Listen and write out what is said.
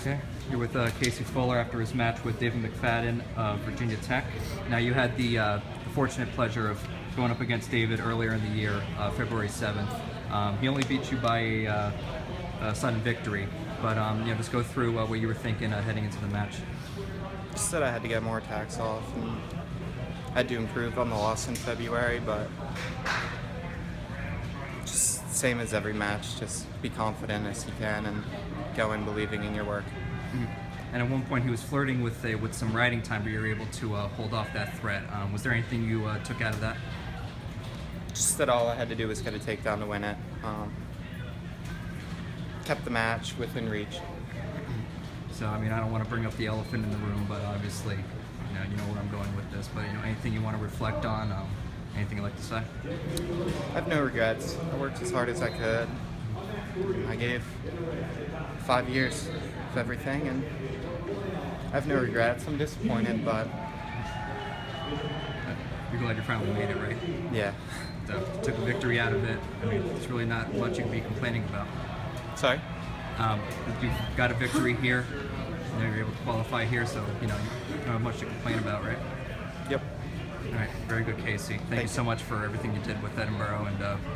Okay, you're with Casey Fuller after his match with David McFadden of Virginia Tech. Now you had the fortunate pleasure of going up against David earlier in the year, February 7th. He only beat you by a sudden victory, but just go through what you were thinking heading into the match. Just that I had to get more attacks off, and I had to improve on the loss in February, but just same as every match, just be confident as you can and go in believing in your work. Mm-hmm. And at one point he was flirting with some riding time, but you were able to hold off that threat. Was there anything you took out of that? Just that all I had to do was get a takedown to win it. Kept the match within reach. So, I mean, I don't want to bring up the elephant in the room, but obviously, you know where I'm going with this. But, anything you want to reflect on? Anything you'd like to say? I have no regrets. I worked as hard as I could. I gave 5 years of everything, and I have no regrets. I'm disappointed, but you're glad you finally made it, right? Yeah. So, took a victory out of it. I mean, it's really not much you can be complaining about. Sorry? You've got a victory here. You're able to qualify here, so you don't have much to complain about, right? Yep. All right, very good, Casey. Thank you so much for everything you did with Edinboro, and